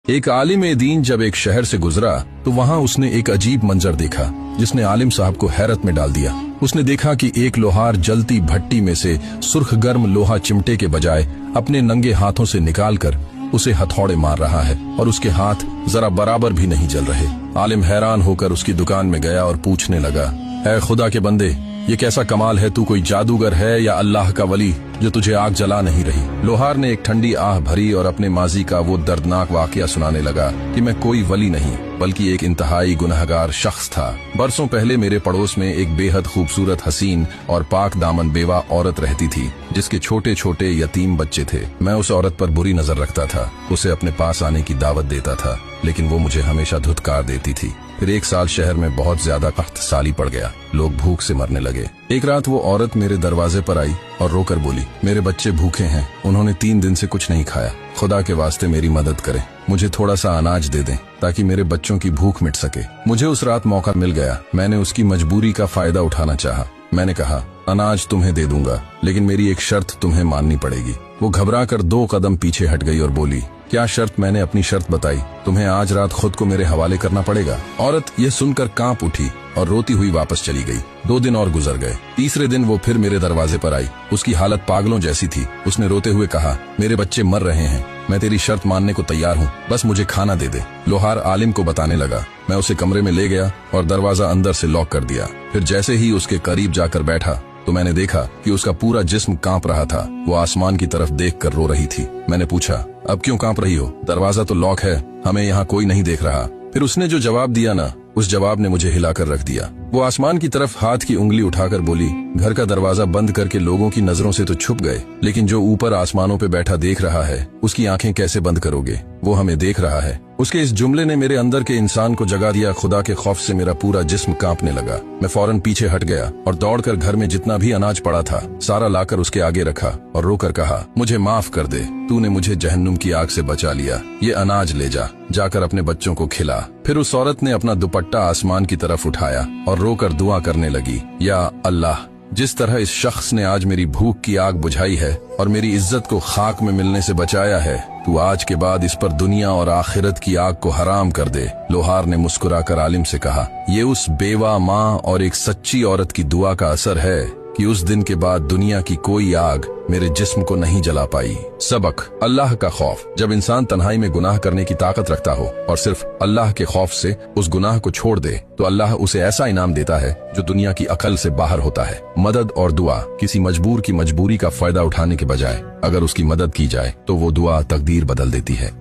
एक आलिम ए दीन जब एक शहर से गुजरा तो वहाँ उसने एक अजीब मंजर देखा जिसने आलिम साहब को हैरत में डाल दिया। उसने देखा कि एक लोहार जलती भट्टी में से सुर्ख गर्म लोहा चिमटे के बजाय अपने नंगे हाथों से निकालकर उसे हथौड़े मार रहा है और उसके हाथ जरा बराबर भी नहीं जल रहे। आलिम हैरान होकर उसकी दुकान में गया और पूछने लगा, ऐ खुदा के बंदे, ये कैसा कमाल है, तू कोई जादूगर है या अल्लाह का वली जो तुझे आग जला नहीं रही। लोहार ने एक ठंडी आह भरी और अपने माजी का वो दर्दनाक वाकया सुनाने लगा कि मैं कोई वली नहीं बल्कि एक इंतहाई गुनहगार शख्स था। बरसों पहले मेरे पड़ोस में एक बेहद खूबसूरत, हसीन और पाक दामन बेवा औरत रहती थी जिसके छोटे छोटे यतीम बच्चे थे। मैं उस औरत पर बुरी नजर रखता था, उसे अपने पास आने की दावत देता था, लेकिन वो मुझे हमेशा धुतकार देती थी। फिर एक साल शहर में बहुत ज्यादा कख्त साली पड़ गया, लोग भूख से मरने लगे। एक रात वो औरत मेरे दरवाजे पर आई और रोकर बोली, मेरे बच्चे भूखे हैं, उन्होंने 3 दिन से कुछ नहीं खाया, खुदा के वास्ते मेरी मदद करें, मुझे थोड़ा सा अनाज दे दें ताकि मेरे बच्चों की भूख मिट सके। मुझे उस रात मौका मिल गया। मैंने उसकी मजबूरी का फायदा उठाना चाहा। मैंने कहा, अनाज तुम्हें दे दूंगा, लेकिन मेरी एक शर्त तुम्हें माननी पड़ेगी। वो घबरा कर 2 कदम पीछे हट गई और बोली, क्या शर्त? मैंने अपनी शर्त बताई, तुम्हें आज रात खुद को मेरे हवाले करना पड़ेगा। औरत ये सुनकर कांप उठी और रोती हुई वापस चली गई। 2 दिन और गुजर गए। तीसरे दिन वो फिर मेरे दरवाजे पर आई। उसकी हालत पागलों जैसी थी। उसने रोते हुए कहा, मेरे बच्चे मर रहे हैं, मैं तेरी शर्त मानने को तैयार हूँ, बस मुझे खाना दे दे। लोहार आलिम को बताने लगा। मैं उसे कमरे में ले गया और दरवाजा अंदर से लॉक कर दिया। फिर जैसे ही उसके करीब जाकर बैठा तो मैंने देखा कि उसका पूरा जिस्म कांप रहा था। वो आसमान की तरफ देखकर रो रही थी। मैंने पूछा, अब क्यों कांप रही हो? दरवाजा तो लॉक है, हमें यहाँ कोई नहीं देख रहा। फिर उसने जो जवाब दिया ना, उस जवाब ने मुझे हिलाकर रख दिया। वो आसमान की तरफ हाथ की उंगली उठाकर बोली, घर का दरवाजा बंद करके लोगों की नजरों से तो छुप गए, लेकिन जो ऊपर आसमानों पे बैठा देख रहा है उसकी आंखें कैसे बंद करोगे? वो हमें देख रहा है। उसके इस जुमले ने मेरे अंदर के इंसान को जगा दिया। खुदा के खौफ से मेरा पूरा जिस्म कांपने लगा। मैं फौरन पीछे हट गया और दौड़कर घर में जितना भी अनाज पड़ा था सारा लाकर उसके आगे रखा और रोकर कहा, मुझे माफ कर दे, तूने मुझे जहन्नुम की आग से बचा लिया। ये अनाज ले जा, जाकर अपने बच्चों को खिला। फिर उस औरत ने अपना दुपट्टा आसमान की तरफ उठाया और रोकर दुआ करने लगी, या अल्लाह, जिस तरह इस शख्स ने आज मेरी भूख की आग बुझाई है और मेरी इज्जत को खाक में मिलने से बचाया है, तू आज के बाद इस पर दुनिया और आखिरत की आग को हराम कर दे। लोहार ने मुस्कुराकर आलिम से कहा, ये उस बेवा माँ और एक सच्ची औरत की दुआ का असर है कि उस दिन के बाद दुनिया की कोई आग मेरे जिस्म को नहीं जला पाई। सबक, अल्लाह का खौफ। जब इंसान तन्हाई में गुनाह करने की ताकत रखता हो और सिर्फ अल्लाह के खौफ से उस गुनाह को छोड़ दे तो अल्लाह उसे ऐसा इनाम देता है जो दुनिया की अकल से बाहर होता है। मदद और दुआ। किसी मजबूर की मजबूरी का फायदा उठाने के बजाय अगर उसकी मदद की जाए तो वो दुआ तकदीर बदल देती है।